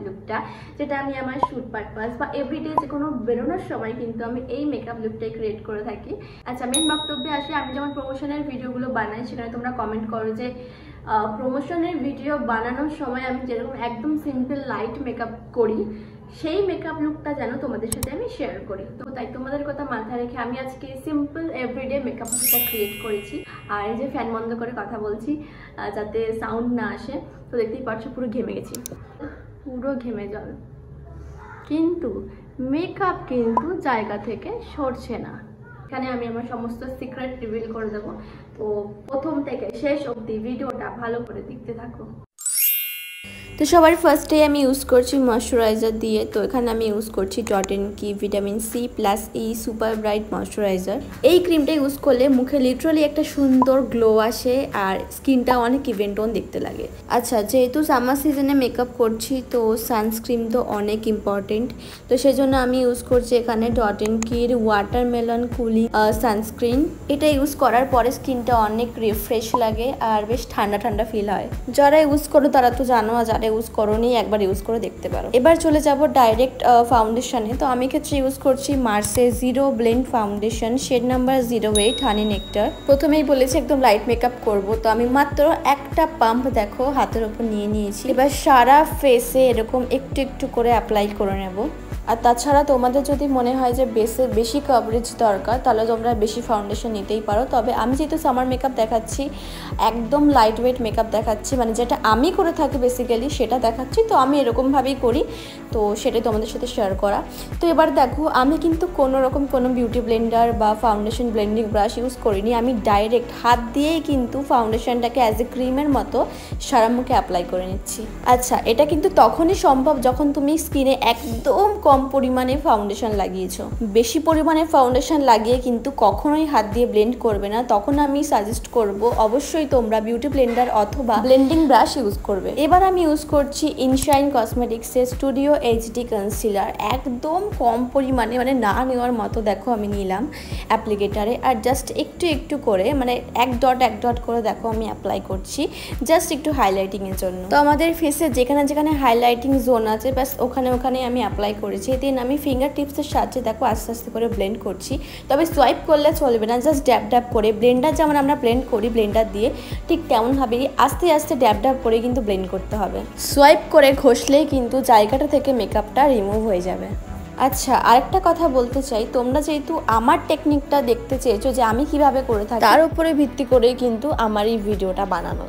লুকটা, যেটা আমি আমার শ্যুট পারপাস বা এভরিডে যে কোনো বেরোনোর সময় কিন্তু আমি এই মেকআপ লুকটাই ক্রিয়েট করে থাকি। আচ্ছা, মেন বক্তব্যে আসি। আমি যেমন প্রমোশনের ভিডিওগুলো বানাই, সেখানে তোমরা কমেন্ট করো যে প্রমোশনের ভিডিও বানানোর সময় আমি যেরকম একদম সিম্পল লাইট মেকআপ করি, সেই মেকআপ লুকটা যেন তোমাদের সাথে আমি শেয়ার করি। তো তাই তোমাদের কথা মাথায় রেখে আমি আজকে সিম্পল এভরিডে মেকআপ লুকটা ক্রিয়েট করেছি। আর এই যে ফ্যান বন্ধ করে কথা বলছি যাতে সাউন্ড না আসে। তো দেখতেই পাচ্ছ পুরো ঘেমে গেছি, পুরো ঘেমে জল, কিন্তু মেকআপ কিন্তু জায়গা থেকে সরছে না। এখানে আমি আমার সমস্ত সিক্রেট রিভিল করে দেবো। তো প্রথম থেকে শেষ অবধি ভিডিওটা ভালো করে দেখতে থাকো। তো সবার ফার্স্টে আমি ইউজ করছি ময়শ্চারাইজার দিয়ে। তো এখানে আমি ইউজ করছি dot and key vitamin C plus E super bright moisturiser. এই ক্রিমটা ইউজ করলে মুখে লিটারালি একটা সুন্দর গ্লো আসে আর স্কিনটা অনেক ইভেন টোন দেখতে লাগে। আচ্ছা, যেহেতু সামার সিজনে মেকআপ করছি তো সানস্ক্রিন তো অনেক ইম্পর্টেন্ট। তো সেজন্য আমি ইউজ করছি এখানে ডট এন্ড কির ওয়াটারমেলন কুলিং সানস্ক্রিন। এটা ইউজ করার পরে স্কিনটা অনেক রিফ্রেশ লাগে আর বেশ ঠান্ডা ঠান্ডা ফিল হয়। যারা ইউজ করো তারা তো জানো, আর যারা ইউজ করোনি একবার ইউজ করে দেখতে পারো। এবার চলে যাব ডাইরেক্ট ফাউন্ডেশনে। তো আমি ক্ষেত্রে ইউজ করছি মার্সে zero blend foundation, shade number 08 honey nectar. প্রথমেই বলেছি একদম লাইট মেকআপ করব, তো আমি মাত্র একটা পাম্প দেখো হাতের উপর নিয়ে নিয়েছি। এবার সারা ফেসে এরকম একটু একটু করে অ্যাপ্লাই করে নেব। আর তাছাড়া তোমাদের যদি মনে হয় যে বেশি কভারেজ দরকার তাহলে তোমরা বেশি ফাউন্ডেশন নিতেই পারো। তবে আমি যেহেতু সামার মেকআপ দেখাচ্ছি, একদম লাইট ওয়েট মেকআপ দেখাচ্ছি, মানে যেটা আমি করে থাকি বেসিক্যালি সেটা দেখাচ্ছি, তো আমি এরকমভাবেই করি, তো সেটাই তোমাদের সাথে শেয়ার করা। তো এবার দেখো, আমি কিন্তু কোনো বিউটি ব্লেন্ডার বা ফাউন্ডেশন ব্লেন্ডিং ব্রাশ ইউজ করিনি। আমি ডাইরেক্ট হাত দিয়েই কিন্তু ফাউন্ডেশনটাকে অ্যাজ এ ক্রিমের মতো সারা মুখে অ্যাপ্লাই করে নিচ্ছি। আচ্ছা, এটা কিন্তু তখনই সম্ভব যখন তুমি স্কিনে একদম কম পরিমাণে ফাউন্ডেশন লাগিয়েছো। বেশি পরিমাণে ফাউন্ডেশন লাগিয়ে কিন্তু কখনোই হাত দিয়ে ব্লেন্ড করবে না। তখন আমি সাজেস্ট করব অবশ্যই তোমরা বিউটি ব্লেন্ডার অথবা ব্লেন্ডিং ব্রাশ ইউজ করবে। এবার আমি ইউজ করছি ইনশাইন কসমেটিক্সের স্টুডিও এইচডি কনসিলার। একদম কম পরিমাণে, মানে না নেওয়ার মতো দেখো আমি নিলাম অ্যাপ্লিকেটারে, আর জাস্ট একটু একটু করে, মানে এক ডট করে দেখো আমি অ্যাপ্লাই করছি জাস্ট একটু হাইলাইটিংয়ের জন্য। তো আমাদের ফেসে যেখানে যেখানে হাইলাইটিং জোন আছে ব্যাস ওখানে আমি অ্যাপ্লাই করেছি। দেন আমি ফিঙ্গার টিপসের সাহায্যে দেখো আস্তে আস্তে করে ব্লেন্ড করছি। তবে সোয়াইপ করলে চলবে না, জাস্ট ড্যাব ড্যাব করে, ব্লেন্ডার যেমন আমরা ব্লেন্ড করি ব্লেন্ডার দিয়ে ঠিক তেমনভাবেই আস্তে আস্তে ড্যাব ড্যাব করে কিন্তু ব্লেন্ড করতে হবে। সোয়াইপ করে ঘষলেই কিন্তু জায়গাটা থেকে মেকআপটা রিমুভ হয়ে যাবে। আচ্ছা, আরেকটা কথা বলতে চাই, তোমরা যেহেতু আমার টেকনিকটা দেখতে চেয়েছো যে আমি কিভাবে করে থাকি, তার উপরে ভিত্তি করেই কিন্তু আমার এই ভিডিওটা বানানো।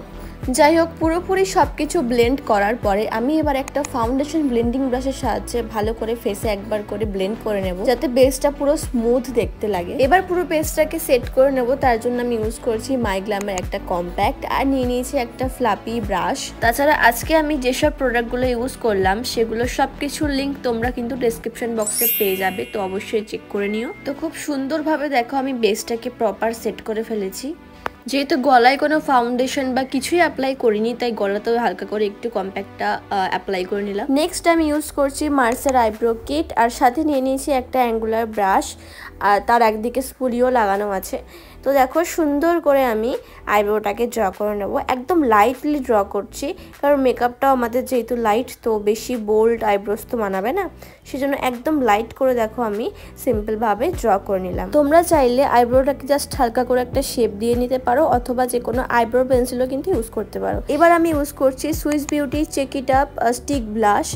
যাই হোক, পুরোপুরি সব কিছু ব্লেন্ড করার পরে আমি এবার একটা ফাউন্ডেশন ব্লেন্ডিং ব্রাশের সাহায্যে ভালো করে ফেসে একবার করে ব্লেন্ড করে নেব, যাতে বেসটা পুরো স্মুথ দেখতে লাগে। এবার পুরো বেসটাকে সেট করে নেব, তার জন্য আমি ইউজ করছি মাইগ্ল্যামের একটা কম্প্যাক্ট আর নিয়ে নিয়েছি একটা ফ্লাপি ব্রাশ। তাছাড়া আজকে আমি যেসব প্রোডাক্টগুলো ইউজ করলাম সেগুলো সব কিছুর লিঙ্ক তোমরা কিন্তু ডেসক্রিপশন বক্সে পেয়ে যাবে, তো অবশ্যই চেক করে নিও। তো খুব সুন্দরভাবে দেখো আমি বেসটাকে প্রপার সেট করে ফেলেছি। যেহেতু গলায় কোনো ফাউন্ডেশন বা কিছুই অ্যাপ্লাই করিনি, তাই গলাতেও হালকা করে একটু কম্প্যাক্টটা অ্যাপ্লাই করে নিলাম। নেক্সট আমি ইউজ করছি মার্সের আইব্রো কিট, আর সাথে নিয়ে নিয়েছি একটা অ্যাঙ্গুলার ব্রাশ, আর তার একদিকে স্পুলিও লাগানো আছে। তো দেখো সুন্দর করে আমি আইব্রোটাকে ড্র করে নেব, একদম লাইটলি ড্র করছি, কারণ মেকআপটাও আমাদের যেহেতু লাইট, তো বেশি বোল্ড আইব্রোস তো মানাবে না, সেজন্য একদম লাইট করে দেখো আমি সিম্পলভাবে ড্র করে নিলাম। তোমরা চাইলে আইব্রোটাকে জাস্ট হালকা করে একটা শেপ দিয়ে নিতে পারো, অথবা যে কোনো আইব্রো পেন্সিলও কিন্তু ইউজ করতে পারো। এবার আমি ইউজ করছি Swiss beauty cheek it up stick blush,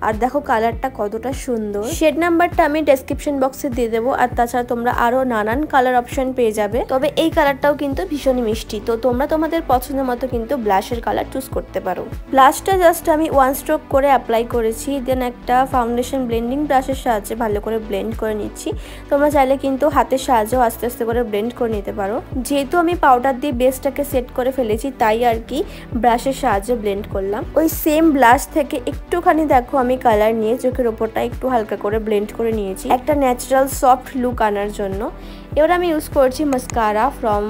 আর দেখো কালারটা কতটা সুন্দর। শেড নাম্বারটা আমি ডেসক্রিপশন বক্সে দিয়ে দেবো, আর তাছাড়া তোমরা আরো নানান কালার অপশন পেয়ে যাবে। তবে এই কালারটাও কিন্তু ভীষণই মিষ্টি, তো তোমরা তোমাদের পছন্দ মতো কিন্তু ব্লাশের কালার চুজ করতে পারো। ব্লাশটা জাস্ট আমি ওয়ান স্ট্রোক করে অ্যাপ্লাই করেছি, দেন একটা ফাউন্ডেশন ব্লেন্ডিং ব্রাশের সাহায্যে ভালো করে ব্লেন্ড করে নিচ্ছি। তোমরা চাইলে কিন্তু হাতের সাহায্যেও আস্তে আস্তে করে ব্লেন্ড করে নিতে পারো। যেহেতু আমি পাউডার দিয়ে বেসটাকে সেট করে ফেলেছি, তাই আর কি ব্রাশের সাহায্যে ব্লেন্ড করলাম। ওই সেম ব্লাশ থেকে একটুখানি দেখো আমি কালার নিয়ে চোখের ওপরটা একটু হালকা করে ব্লেন্ড করে নিয়েছি, একটা ন্যাচারাল সফট লুক আনার জন্য। এবার আমি ইউজ করছি মাস্কারা ফ্রম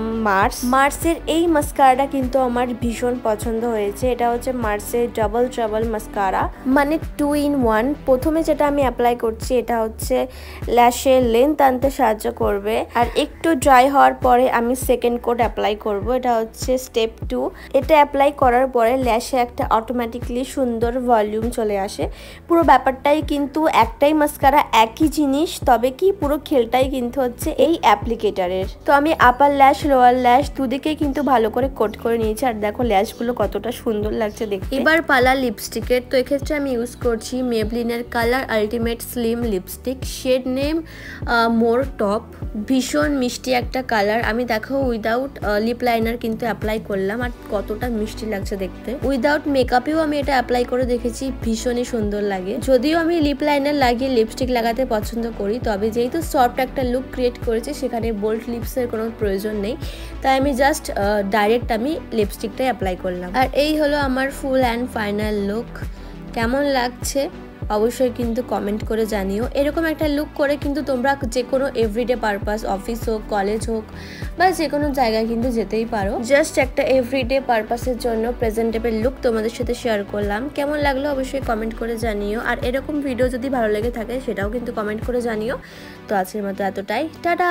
মার্সের এই মাস্কারাটা কিন্তু আমার ভীষণ পছন্দ হয়েছে। এটা হচ্ছে মার্সের ডাবল ট্রাবল মাস্কারা, মানে 2 in 1। প্রথমে যেটা আমি অ্যাপ্লাই করছি এটা হচ্ছে ল্যাশের লেন্থ আনতে সাহায্য করবে, আর একটু ড্রাই হওয়ার পরে আমি সেকেন্ড কোট অ্যাপ্লাই করব। এটা হচ্ছে স্টেপ 2। এটা অ্যাপ্লাই করার পরে ল্যাশে একটা অটোমেটিকলি সুন্দর ভলিউম চলে আসে। পুরো ব্যাপারটাই কিন্তু একটাই মাস্কারা, একই জিনিস, তবে কি পুরো খেলটাই কিন্তু হচ্ছে এই অ্যাপ্লিকেটারের। তো আমি আপার ল্যাশ লোয়ার ল্যাশ দুদিকে কিন্তু ভালো করে কোট করে নিয়েছি, আর দেখো ল্যাশগুলো কতটা সুন্দর লাগছে দেখতে। এবার পালা লিপস্টিকের। তো এক্ষেত্রে আমি ইউজ করছি মেবলিনের colour ultimate slim lipstick, shade name more top. ভীষণ মিষ্টি একটা কালার। আমি দেখো উইদাউট লিপ লাইনার কিন্তু অ্যাপ্লাই করলাম, আর কতটা মিষ্টি লাগছে দেখতে। উইদাউট মেকআপেও আমি এটা অ্যাপ্লাই করে দেখেছি, ভীষণই সুন্দর লাগে। যদিও আমি লিপ লাইনার লাগিয়ে লিপস্টিক লাগাতে পছন্দ করি, তবে যেহেতু সফট একটা লুক ক্রিয়েট করেছে সেখানে বোল্ড লিপসের কোনো প্রয়োজন নেই, তাই আমি জাস্ট ডাইরেক্ট আমি লিপস্টিকটাই অ্যাপ্লাই করলাম। আর এই হলো আমার ফুল অ্যান্ড ফাইনাল লুক। কেমন লাগছে অবশ্যই কিন্তু কমেন্ট করে জানিও। এরকম একটা লুক করে কিন্তু তোমরা যে কোনো এভরিডে পারপাস, অফিস হোক, কলেজ হোক, বা যে কোনো জায়গায় কিন্তু যেতেই পারো। জাস্ট একটা এভরিডে পারপাসের জন্য প্রেজেন্টেবল লুক তোমাদের সাথে শেয়ার করলাম। কেমন লাগলো অবশ্যই কমেন্ট করে জানিও, আর এরকম ভিডিও যদি ভালো লেগে থাকে সেটাও কিন্তু কমেন্ট করে জানিও। তো আজকের মতো এতটাই, টাটা।